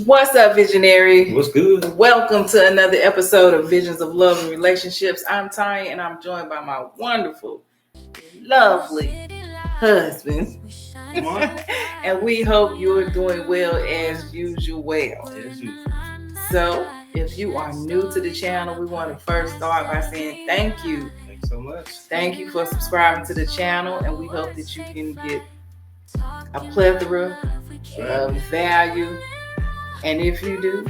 What's up, visionary? What's good? Welcome to another episode of Visions of Love and Relationships. I'm Tanya, and I'm joined by my wonderful, lovely husband. And we hope you're doing well as usual. As usual. So, if you are new to the channel, we want to first start by saying thank you. Thanks so much. Thank you for subscribing to the channel, and we hope that you can get a plethora of value. And if you do,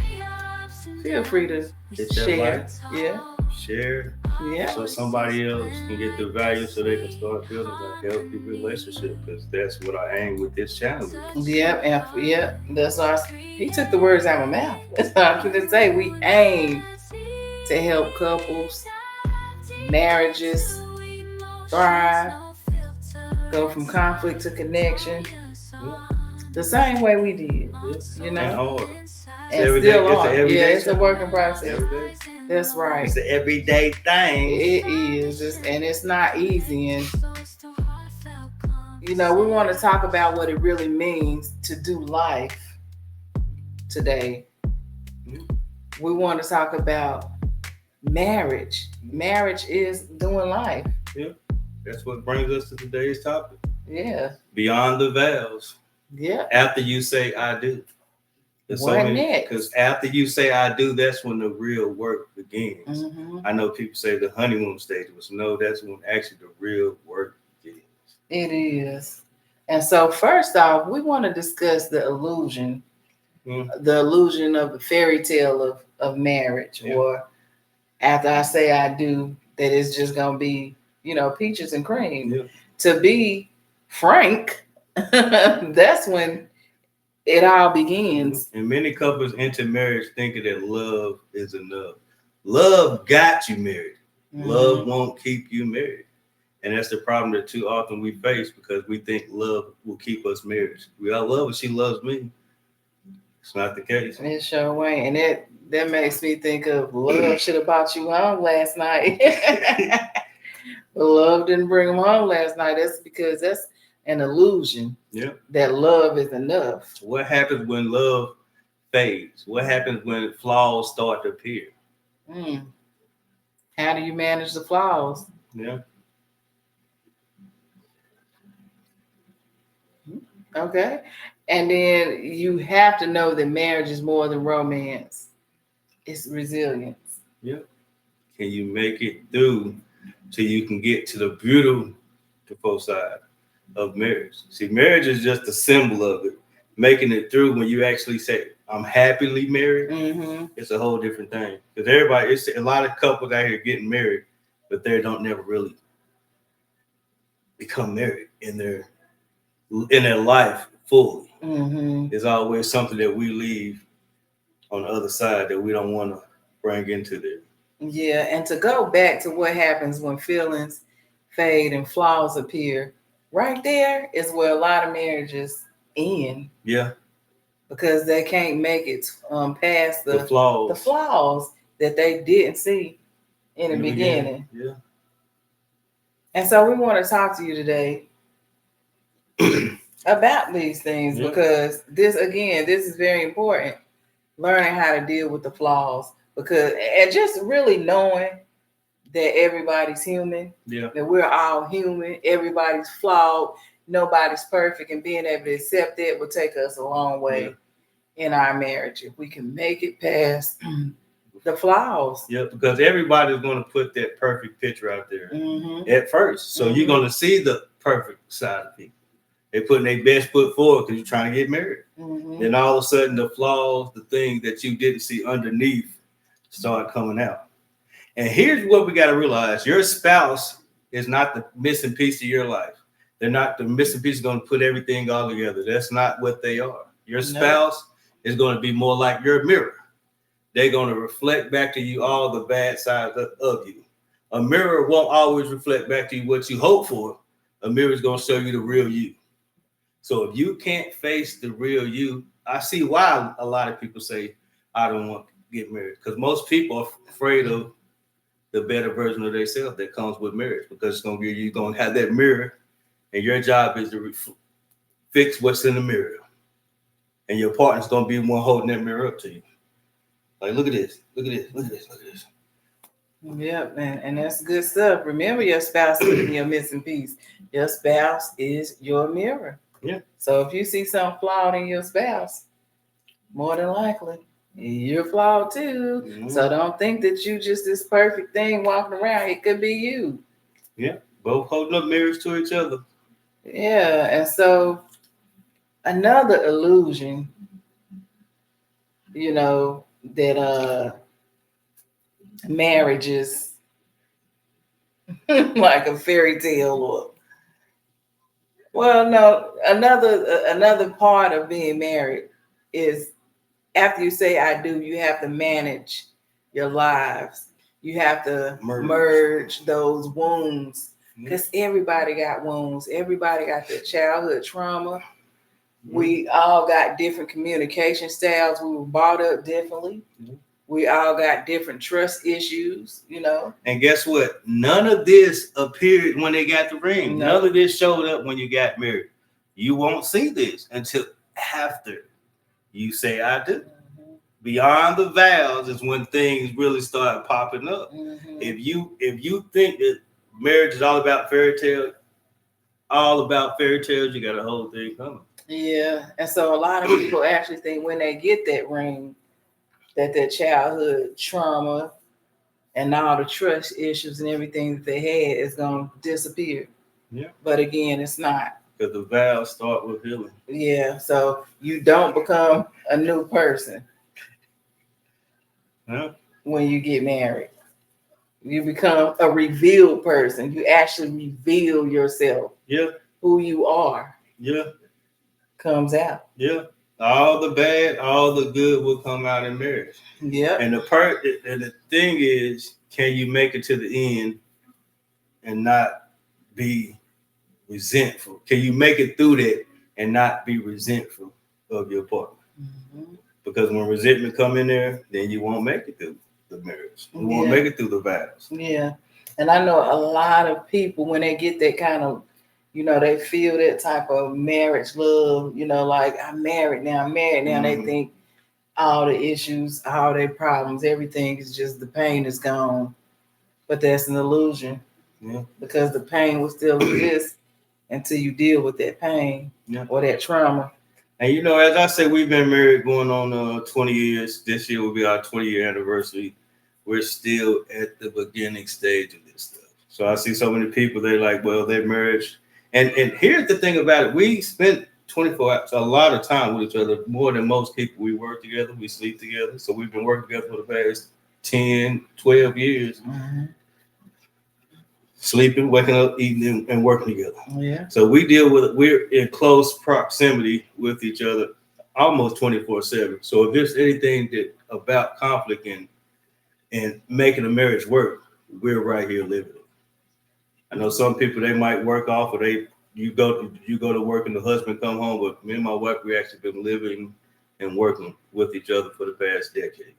feel free to share. Yeah. Share. Yeah. So somebody else can get the value so they can start building a healthy relationship, because that's what I aim with this channel. Yeah. That's our. He took the words out of my mouth. That's what I'm going to say. We aim to help couples, marriages thrive, go from conflict to connection. Yeah. The same way we did, you know. And hard. And still are. It's a working process. That's right. It's an everyday thing. It is, and it's not easy. And we want to talk about what it really means to do life today. We want to talk about marriage. Marriage is doing life. Yeah, that's what brings us to today's topic. Yeah. Beyond the vows. Yeah. After you say I do. Because after you say I do, that's when the real work begins. Mm-hmm. I know people say the honeymoon stage, but no, that's when actually the real work begins. It is. And so first off, we want to discuss the illusion, the illusion of the fairy tale of marriage, or after I say I do, that it's just going to be, peaches and cream. Yeah. To be frank, that's when it all begins. And many couples enter marriage thinking that love is enough. Love got you married. Mm-hmm. Love won't keep you married. And that's the problem that too often we face, because we think love will keep us married. I love her, she loves me. It's not the case. It sure way. And that makes me think of love should have brought you home last night. Love didn't bring him home last night. That's because that's an illusion. Yeah. That love is enough. What happens when love fades? What happens when flaws start to appear? How do you manage the flaws? Yeah. Okay. And then you have to know that marriage is more than romance. It's resilience. Yeah. Can you make it through so you can get to the beautiful side of marriage? See, marriage is just a symbol of it. Making it through, when you actually say, I'm happily married, it's a whole different thing. Because it's a lot of couples out here getting married, but they don't never really become married in their life fully. There's always something that we leave on the other side that we don't want to bring into there. Yeah, and to go back to what happens when feelings fade and flaws appear, right there is where a lot of marriages end. Yeah. Because they can't make it past the flaws that they didn't see in the beginning. Yeah. And so we want to talk to you today about these things, because this is very important. Learning how to deal with the flaws, and just really knowing that everybody's human, that we're all human, everybody's flawed, nobody's perfect, and being able to accept that will take us a long way in our marriage if we can make it past the flaws. Yeah, because everybody's going to put that perfect picture out there at first. So you're going to see the perfect side of people. They're putting their best foot forward because you're trying to get married. Then all of a sudden the flaws, the things that you didn't see underneath, start coming out. And here's what we got to realize. Your spouse is not the missing piece of your life. They're not the missing piece going to put everything all together. That's not what they are. Your spouse is going to be more like your mirror. They're going to reflect back to you all the bad sides of you. A mirror won't always reflect back to you what you hope for. A mirror is going to show you the real you. So if you can't face the real you, I see why a lot of people say, I don't want to get married. Because most people are afraid of the better version of themselves that comes with marriage, because you're going to have that mirror, and your job is to fix what's in the mirror. and your partner's gonna be one holding that mirror up to you. Like, look at this, look at this, look at this, look at this. Yep, and that's good stuff. Remember, your spouse is your missing piece. Your spouse is your mirror. Yeah. So if you see something flawed in your spouse, more than likely you're flawed too. Mm-hmm. So don't think that you just this perfect thing walking around. It could be you. Yeah, both holding up mirrors to each other. Yeah, and so another illusion, that marriage is like a fairy tale, or no, another part of being married is after you say I do, you have to manage your lives. You have to merge those wounds, because everybody got wounds. Everybody got their childhood trauma. We all got different communication styles. We were brought up differently. We all got different trust issues, And guess what? None of this appeared when they got the ring. None of this showed up when you got married. You won't see this until after you say I do. Mm-hmm. Beyond the vows is when things really start popping up. Mm-hmm. If you think that marriage is all about fairy tales, you got a whole thing coming. Yeah, and so a lot of people actually think when they get that ring, that their childhood trauma and all the trust issues and everything that they had is going to disappear. Yeah. But again, it's not. Because the vows start with healing. Yeah, so you don't become a new person when you get married. You become a revealed person. You actually reveal yourself. Yeah. Who you are. Yeah. Comes out. Yeah. All the bad, all the good will come out in marriage. Yeah. And the thing is, can you make it to the end and not be resentful? Can you make it through that and not be resentful of your partner? Mm-hmm. Because when resentment come in there, then you won't make it through the marriage. You won't make it through the vows. Yeah. And I know a lot of people, when they get that kind of, they feel that type of marriage love, like I'm married now, mm-hmm. They think all the issues, all their problems, everything is just the pain is gone. But that's an illusion. Yeah. Because the pain will still exist until you deal with that pain or that trauma. And as I say, we've been married going on 20 years. This year will be our 20-year anniversary. We're still at the beginning stage of this stuff. So I see so many people, they're like, well, their marriage. And here's the thing about it. We spent 24 hours, a lot of time with each other, more than most people. We work together, we sleep together. So we've been working together for the past 10, 12 years. Mm-hmm. Sleeping, waking up, eating, and working together. Yeah. So we're in close proximity with each other almost 24/7. So if there's anything about conflict and making a marriage work, we're right here living it. I know some people, they might work off, or you go to work and the husband come home, but me and my wife, we actually been living and working with each other for the past decade.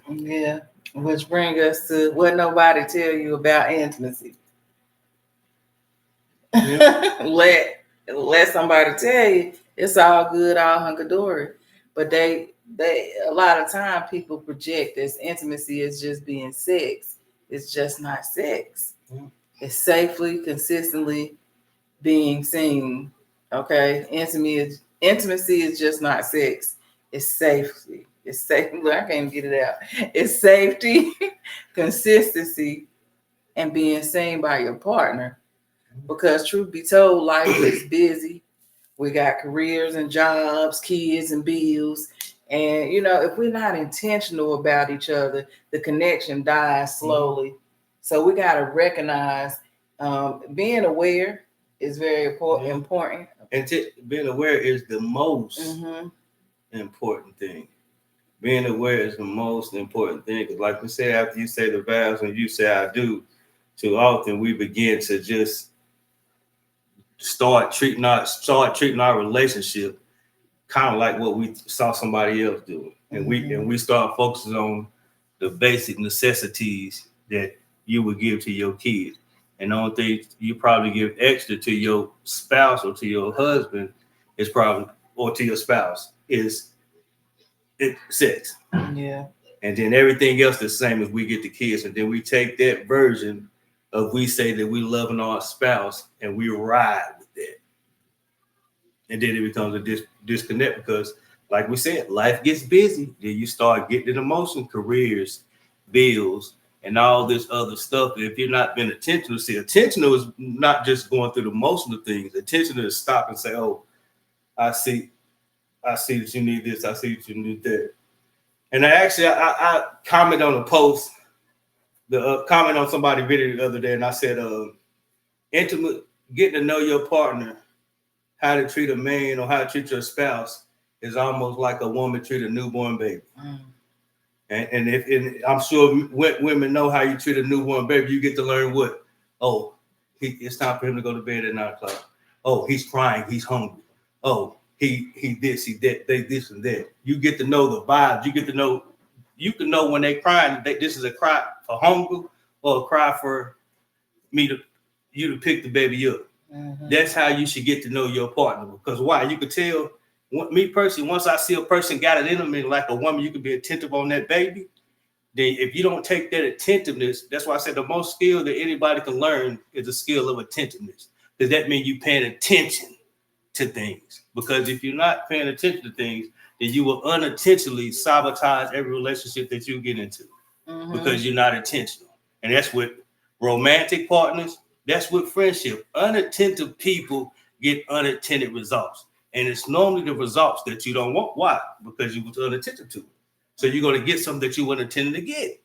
Yeah, which brings us to what nobody tell you about intimacy. Yeah. let somebody tell you it's all good, all hunky-dory. But they a lot of time people project this intimacy as just being sex. It's just not sex. Mm. It's safely, consistently being seen. Okay, intimacy is just not sex. It's safety. It's safety. I can't get it out. It's safety, consistency, and being seen by your partner. Because truth be told, life is busy. We got careers and jobs, kids and bills. And, if we're not intentional about each other, the connection dies slowly. Mm-hmm. So we got to recognize being aware is very important. And being aware is the most important thing. Being aware is the most important thing. Because like we said, after you say the vows and you say I do, too often we begin to just start treating our relationship kind of like what we saw somebody else do. And we start focusing on the basic necessities that you would give to your kids. And the only thing you probably give extra to your spouse or to your husband is probably or to your spouse is sex. Yeah. And then everything else the same as we get the kids. And then we take that version of we say that we loving our spouse and we ride with that. And then it becomes a disconnect because, like we said, life gets busy. Then you start getting in emotion, careers, bills, and all this other stuff. If you're not being intentional, intentional is not just going through the motion of things. Intentional is stop and say, oh, I see that you need this. I see that you need that. And I comment on a post, comment on somebody's video the other day, and I said, intimate, getting to know your partner, how to treat a man or how to treat your spouse is almost like a woman treat a newborn baby. And I'm sure women know how you treat a newborn baby. You get to learn what? Oh, it's time for him to go to bed at 9 o'clock. Oh, he's crying. He's hungry. Oh, he this, he that, they this and that. You get to know the vibes. You can know when they're crying, this is a cry for hunger or a cry for you to pick the baby up. Mm-hmm. That's how you should get to know your partner. Because why? You could tell, me personally, once I see a person got it in them, like a woman, you can be attentive on that baby. Then if you don't take that attentiveness, that's why I said the most skill that anybody can learn is the skill of attentiveness. Because that means you paying attention to things. Because if you're not paying attention to things, then you will unintentionally sabotage every relationship that you get into. Mm-hmm. Because you're not intentional. And that's with romantic partners. That's with friendship. Unattentive people get unintended results. And it's normally the results that you don't want. Why? Because you were unattentive to it. So you're going to get something that you weren't intending to get.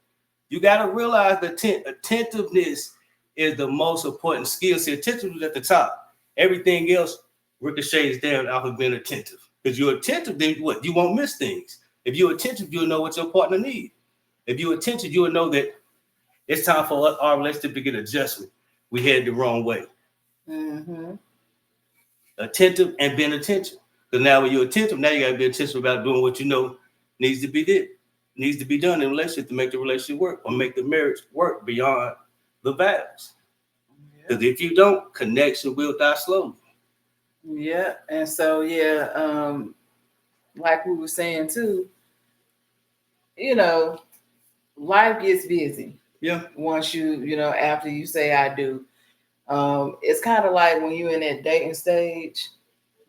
You got to realize that attentiveness is the most important skill. See, attentiveness at the top. Everything else ricochets down off of being attentive. Because you're attentive, then what? You won't miss things. If you're attentive, you'll know what your partner needs. If you're attentive, you'll know that it's time for our relationship to get adjustment. We headed the wrong way. Mm-hmm. Attentive and being attentive. Because now when you're attentive, now you got to be attentive about doing what you know needs to be done in a relationship to make the relationship work or make the marriage work beyond the vows. Because if you don't, connection will die slowly. Yeah, and so like we were saying too, life gets busy. Yeah. Once after you say I do, it's kind of like when you're in that dating stage,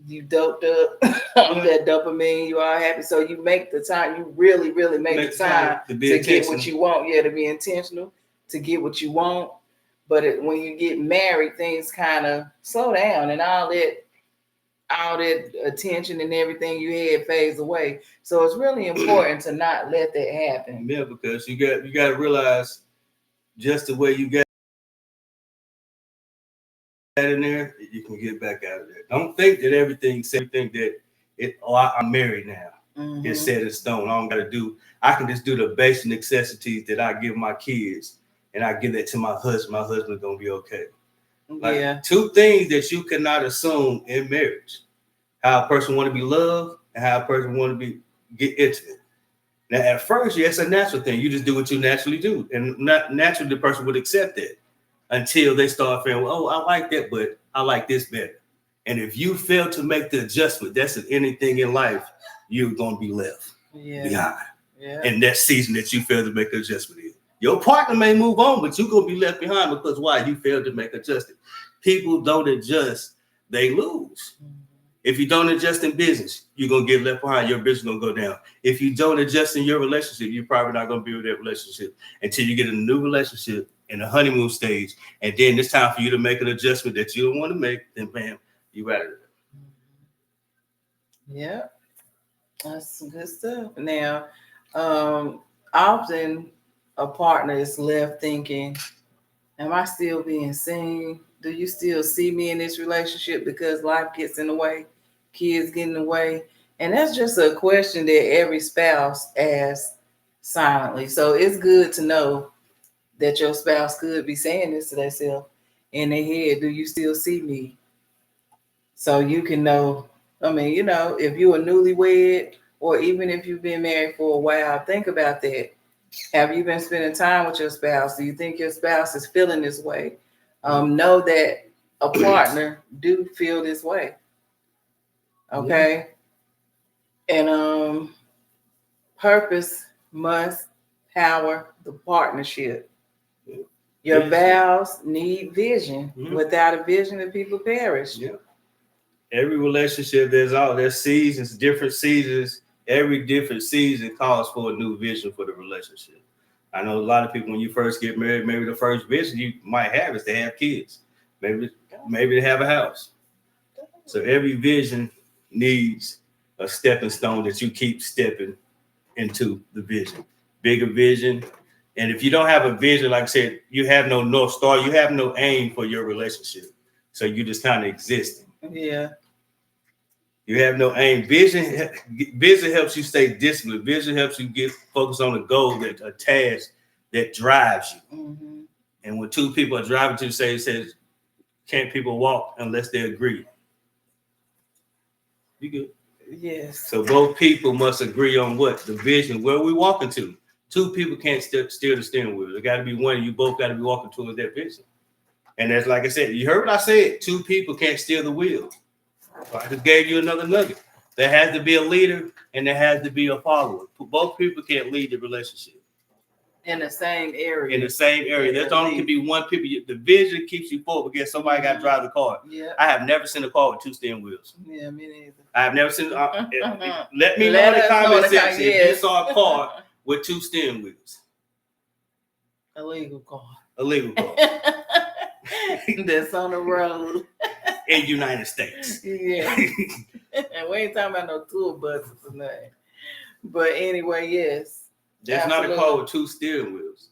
you doped up that dopamine, you are happy, so you make the time. You really, really make the time to get what you want. Yeah, to be intentional, to get what you want. But when you get married, things kind of slow down, and all that attention and everything you had fades away. So it's really important to not let that happen. Yeah, because you got to realize just the way you got in there, you can get back out of there. Don't think that everything that I'm married now. Mm-hmm. It's set in stone. I can just do the basic necessities that I give my kids, and I give that to my husband. My husband's gonna be okay. Like, two things that you cannot assume in marriage: how a person want to be loved and how a person want to get intimate. Now, at first, it's a natural thing. You just do what you naturally do, and not naturally the person would accept that until they start feeling, well, oh, I like that, but I like this better. And if you fail to make the adjustment, that's anything in life, you're going to be left behind. Yeah. And that season that you failed to make an adjustment in. Your partner may move on, but you're going to be left behind because why? You failed to make adjustment. People don't adjust, they lose. Mm-hmm. If you don't adjust in business, you're going to get left behind. Your business going to go down. If you don't adjust in your relationship, you're probably not going to be with that relationship until you get in a new relationship in the honeymoon stage. And then it's time for you to make an adjustment that you don't want to make. Then bam, you out of there. Yeah, that's some good stuff. Now, often a partner is left thinking, am I still being seen? Do you still see me in this relationship? Because life gets in the way, kids get in the way. And that's just a question that every spouse asks silently. So it's good to know that your spouse could be saying this to themselves in their head. Do you still see me? So you can know, if you're a newlywed or even if you've been married for a while, think about that. Have you been spending time with your spouse? Do you think your spouse is feeling this way? Know that a partner do feel this way. Okay. And purpose must power the partnership. Your vows need vision. Without a vision, the people perish. Every relationship, there's seasons, different seasons. Every different season calls for a new vision for the relationship. I know a lot of people, when you first get married, maybe the first vision you might have is to have kids. Maybe to have a house. So every vision needs a stepping stone that you keep stepping into the vision. Bigger vision. And if you don't have a vision, like I said, you have no North Star, you have no aim for your relationship. So you just kind of existing. Yeah. You have no aim. Vision helps you stay disciplined. Vision helps you get focused on a goal, a task that drives you. And when two people are driving to, it says, can't people walk unless they agree? You good? Yes. So both people must agree on what? The vision, where we walking to. Two people can't steer the steering wheel. There got to be one. You both got to be walking towards that vision. And that's like I said, you heard what I said. Two people can't steer the wheel. So I just gave you another nugget. There has to be a leader and there has to be a follower. Both people can't lead the relationship. In the same area. In the same area. There's only can be one people. The vision keeps you forward because somebody got to drive the car. Yeah. I have never seen a car with two steering wheels. Yeah, me neither. I have never seen. Let me know in the comment section if you saw a car with two steering wheels. Illegal car. That's on the road. In United States. Yeah. And we ain't talking about no tour buses or nothing. But anyway, yes. There's not a car with two steering wheels.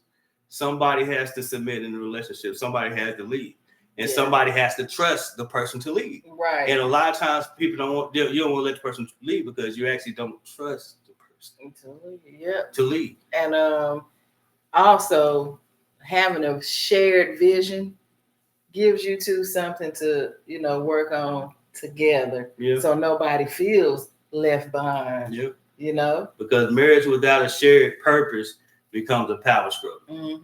Somebody has to submit in the relationship. Somebody has to lead. And somebody has to trust the person to lead. Right. And a lot of times people you don't want to let the person lead because you actually don't trust the person to lead. And also having a shared vision gives you two something to, work on together. Yeah. So nobody feels left behind. Yeah. Because marriage without a shared purpose becomes a power struggle.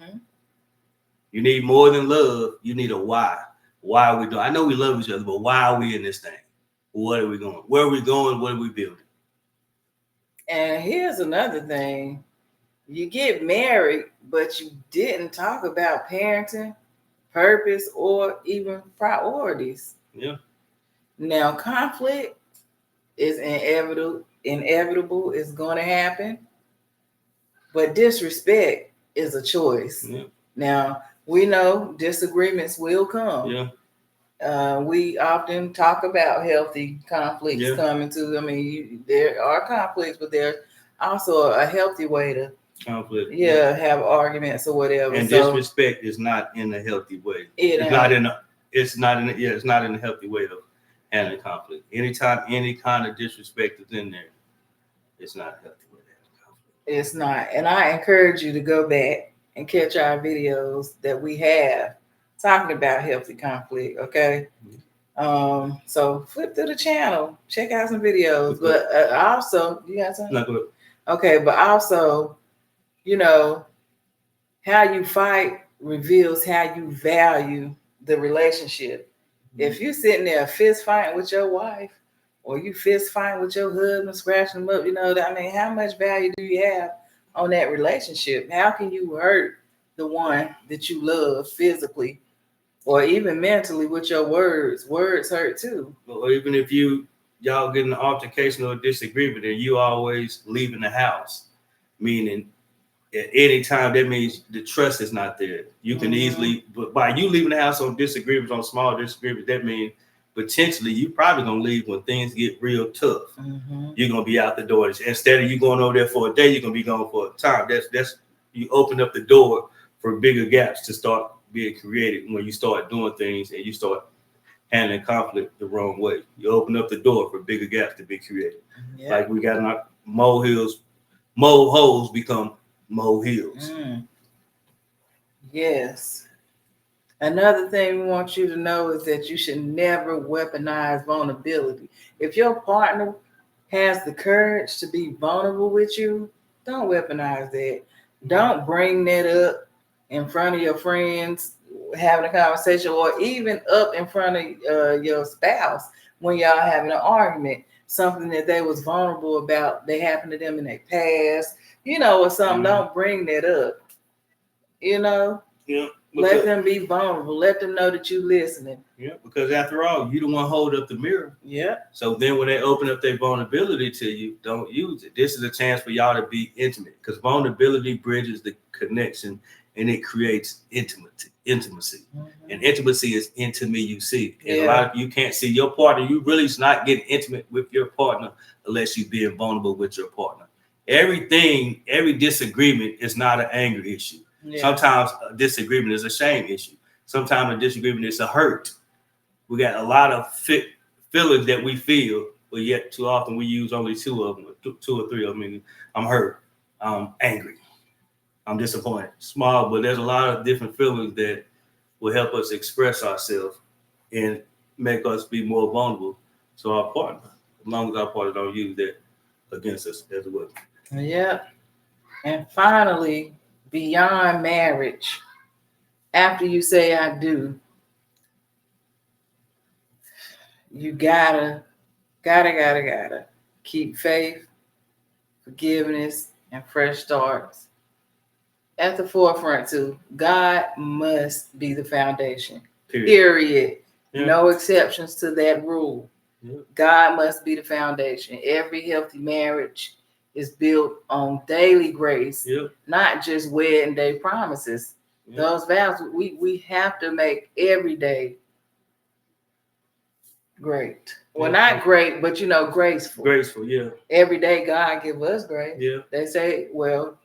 You need more than love. You need a why. Why are we doing? I know we love each other, but why are we in this thing? What are we going? Where are we going? What are we building? And here's another thing. You get married, but you didn't talk about parenting, purpose, or even priorities. Yeah. Now, conflict is inevitable. It's going to happen. But disrespect is a choice. Yeah. Now, we know disagreements will come. Yeah. We often talk about healthy conflicts coming to. I mean, there are conflicts, but there's also a healthy way to conflict. Have arguments or whatever. And disrespect is not in a healthy way. It's not in a healthy way of handling conflict. Anytime any kind of disrespect is in there, it's not a healthy way to handle conflict. It's not. And I encourage you to go back and catch our videos that we have talking about healthy conflict, okay? Mm-hmm. So flip through the channel, check out some videos. But also, you got something? Not good. Okay, but also, how you fight reveals how you value the relationship. Mm-hmm. If you're sitting there fist fighting with your wife, or you fist fighting with your husband, scratching them up, how much value do you have on that relationship? How can you hurt the one that you love physically or even mentally with your words? Words hurt too. Or even if y'all get an altercation or a disagreement and you always leaving the house, meaning at any time, that means the trust is not there. You can easily, but by you leaving the house on disagreements, on small disagreements, that means potentially you probably gonna leave when things get real tough. Mm-hmm. You're gonna be out the door. Instead of you going over there for a day, you're gonna be gone for a time. That's you open up the door for bigger gaps to start being created when you start doing things and you start handling conflict the wrong way. You open up the door for bigger gaps to be created. Yeah. Like we got our molehills, moleholes become molehills. Yes. Another thing we want you to know is that you should never weaponize vulnerability. If your partner has the courage to be vulnerable with you, don't weaponize that. Don't bring that up in front of your friends having a conversation, or even up in front of your spouse when y'all having an argument. something that they was vulnerable about, they happened to them in their past, or something. Don't bring that up. Yeah. Let them be vulnerable. Let them know that you listening. Yeah, because after all, you the one hold up the mirror. Yeah. So then when they open up their vulnerability to you, don't use it. This is a chance for y'all to be intimate, because vulnerability bridges the connection and it creates intimacy. Mm-hmm. And intimacy is intimacy. And a lot of you can't see your partner. You really is not getting intimate with your partner unless you're being vulnerable with your partner. Every disagreement is not an anger issue. Yeah. Sometimes a disagreement is a shame issue. Sometimes a disagreement is a hurt. We got a lot of feelings that we feel, but yet too often we use only two of them, two or three of them. I mean, I'm hurt, I'm angry, I'm disappointed. Small, but there's a lot of different feelings that will help us express ourselves and make us be more vulnerable to our partner, as long as our partner don't use that against us as well. Yeah. And finally, beyond marriage, after you say I do, you gotta keep faith, forgiveness, and fresh starts at the forefront too. God must be the foundation. Period. Yeah. No exceptions to that rule. Yeah. God must be the foundation. Every healthy marriage is built on daily grace, not just wedding day promises. Those vows, we have to make every day great. Well, not great, but graceful. Graceful, yeah. Every day God give us grace. Yeah. They say, well,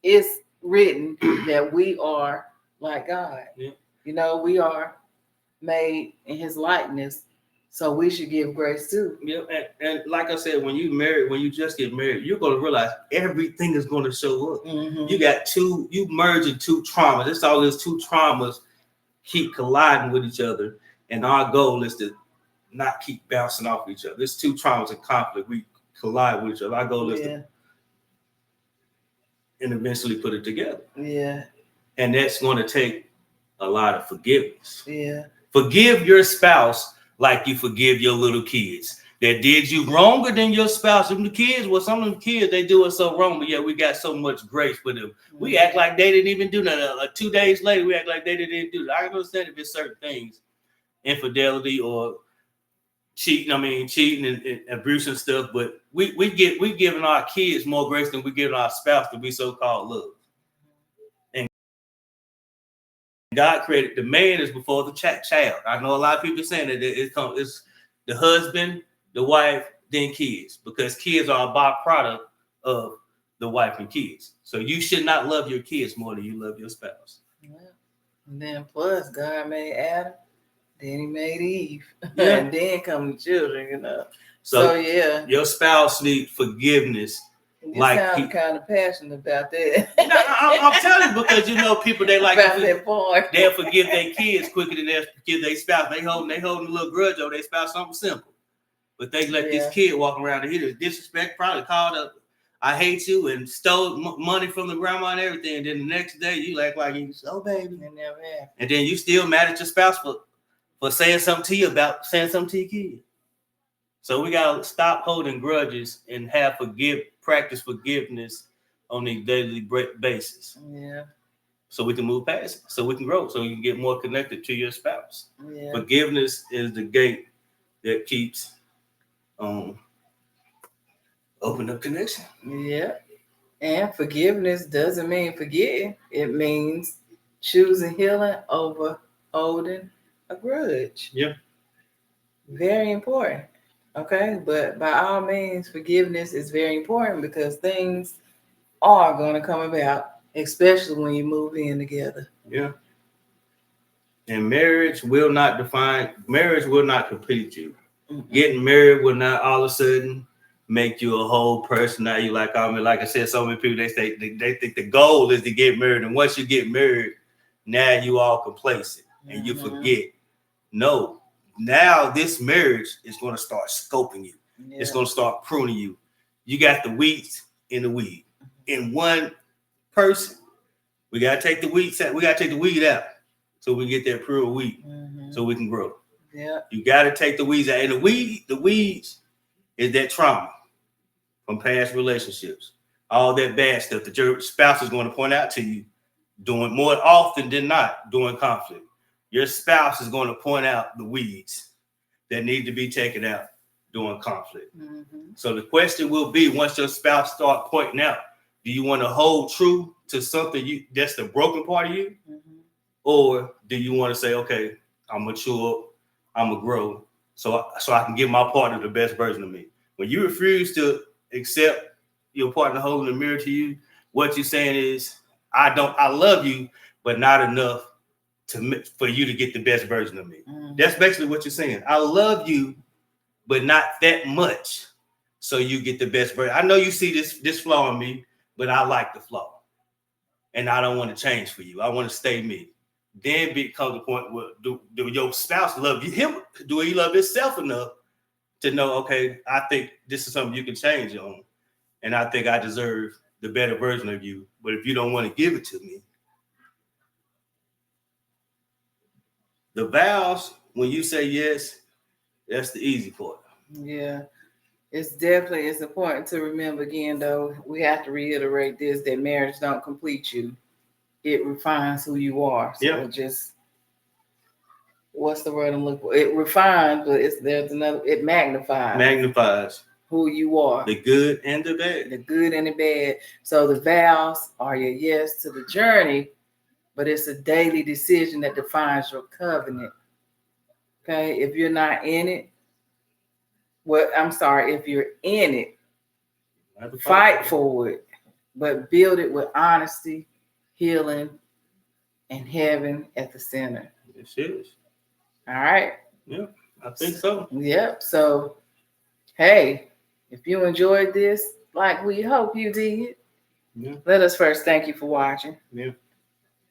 it's written that we are like God. Yeah. We are made in his likeness, so we should give grace too. Yeah, and like I said, when you just get married, you're going to realize everything is going to show up. Mm-hmm. You merging two traumas. It's all these two traumas keep colliding with each other, and our goal is to not keep bouncing off each other. There's two traumas in conflict. We collide with each other. Our goal is to and eventually put it together. Yeah. And that's going to take a lot of forgiveness. Yeah. Forgive your spouse like you forgive your little kids that did you wronger than your spouse. Some of the kids, they do us so wrong, but yeah, we got so much grace for them. Mm-hmm. We act like they didn't even do that. 2 days later, we act like they didn't do that. I understand if it's certain things, infidelity or cheating and abuse and stuff, but we giving our kids more grace than we giving our spouse that we so-called love. And God created the man is before the child. I know a lot of people saying that it's the husband, the wife, then kids, because kids are a byproduct of the wife and kids. So you should not love your kids more than you love your spouse. Yeah. And then plus God made Adam. Then he made Eve, and then come the children, So yeah, your spouse needs forgiveness. You sound kind of passionate about that. I'm telling you, because people they like about that part. They'll forgive their kids quicker than they'll forgive their spouse. They holding a little grudge over their spouse, something simple, but they let this kid walk around and hear disrespect. Probably called up, "I hate you," and stole money from the grandma and everything. And then the next day you act like you baby, it never happened. And then you still mad at your spouse for saying something to you about saying something to your kid. So we gotta stop holding grudges and practice forgiveness on a daily basis. Yeah. So we can move past it, so we can grow, so you can get more connected to your spouse. Yeah. Forgiveness is the gate that keeps open up connection. Yeah. And forgiveness doesn't mean forgetting. It means choosing healing over holding a grudge. Yeah. Very important. Okay. But by all means, forgiveness is very important because things are going to come about, especially when you move in together. Yeah. And marriage will not complete you. Mm-hmm. Getting married will not all of a sudden make you a whole person. Now you like I said, so many people, they think the goal is to get married. And once you get married, now you all complacent and you forget. No, now this marriage is going to start scoping you. Yeah. It's going to start pruning you. You got the weeds in the weed. In one person, we got to take the weeds out. We got to take the weed out so we get that pure wheat so we can grow. Yeah. You got to take the weeds out. And the weeds is that trauma from past relationships, all that bad stuff that your spouse is going to point out to you doing more often than not during conflict. Your spouse is going to point out the weeds that need to be taken out during conflict. Mm-hmm. So the question will be, once your spouse start pointing out, do you want to hold true to something that's the broken part of you? Mm-hmm. Or do you want to say, okay, I'm mature, I'm going to grow, so I can give my partner the best version of me? When you refuse to accept your partner holding a mirror to you, what you're saying is, I love you, but not enough for you to get the best version of me. Mm-hmm. That's basically what you're saying. I love you, but not that much, so you get the best version. I know you see this flaw in me, but I like the flaw, and I don't want to change for you. I want to stay me. Then becomes the point where do your spouse love you? Him? Do he love himself enough to know, okay, I think this is something you can change on, and I think I deserve the better version of you. But if you don't want to give it to me, the vows, when you say yes, that's the easy part. Yeah, it's important to remember again, though, we have to reiterate this, that marriage don't complete you. It refines who you are. So yeah. What's the word I'm looking for? It refines, but it magnifies who you are. The good and the bad. The good and the bad. So the vows are your yes to the journey, but it's a daily decision that defines your covenant. Okay? If you're not in it, if you're in it, fight for it, but build it with honesty, healing, and heaven at the center. It is. All right. Yeah, I think so. Yep. So, hey, if you enjoyed this, like we hope you did, let us first thank you for watching. Yeah.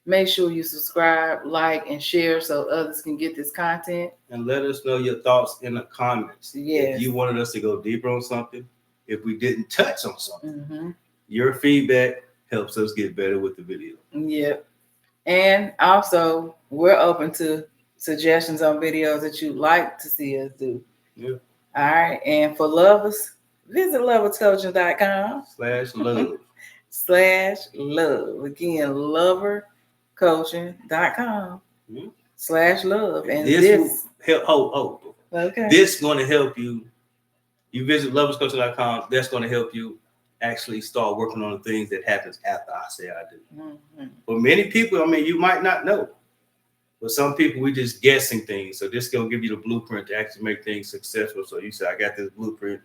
Make sure you subscribe, like, and share so others can get this content. And let us know your thoughts in the comments. Yes. If you wanted us to go deeper on something, if we didn't touch on something, your feedback helps us get better with the video. Yep. And also, we're open to suggestions on videos that you'd like to see us do. Yeah. All right. And for lovers, visit loverscoaching.com /love. /love. Again, lovercoaching.com /love. And this will help. Okay. This is going to help you. You visit loverscoaching.com. That's going to help you actually start working on the things that happens after I say I do. Mm-hmm. For many people, you might not know. But some people, we just guessing things. So this is going to give you the blueprint to actually make things successful. So you say, I got this blueprint.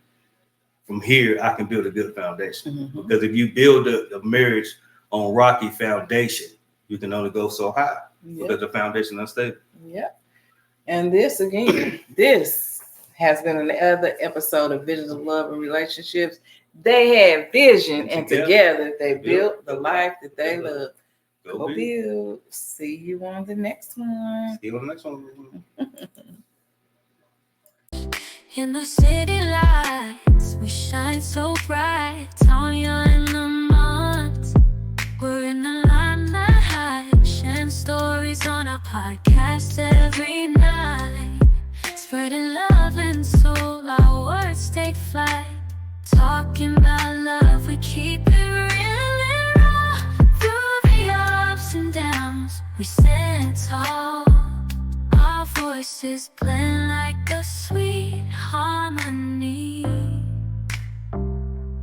From here, I can build a good foundation. Mm-hmm. Because if you build a marriage on rocky foundation, you can only go so high. Yep. Because the foundation is unstable. Yep. And this has been another episode of Visions of Love and Relationships. They had vision, and together they built the life that they love. Go build. See you on the next one. See you on the next one. In the city lights, we shine so bright. Tanya in the months, we're in the limelight. Sharing stories on our podcast every night. Spreading love and soul, our words take flight. Talking about love, we keep it real and raw. Through the ups and downs, we stand tall. Our voices blend like a sweet harmony.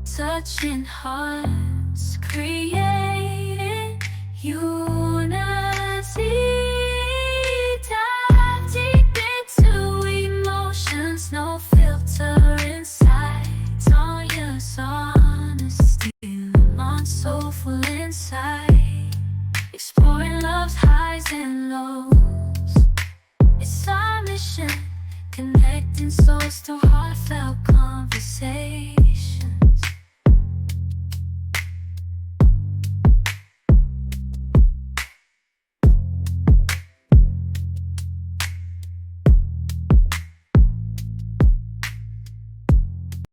Touching hearts, creating unity.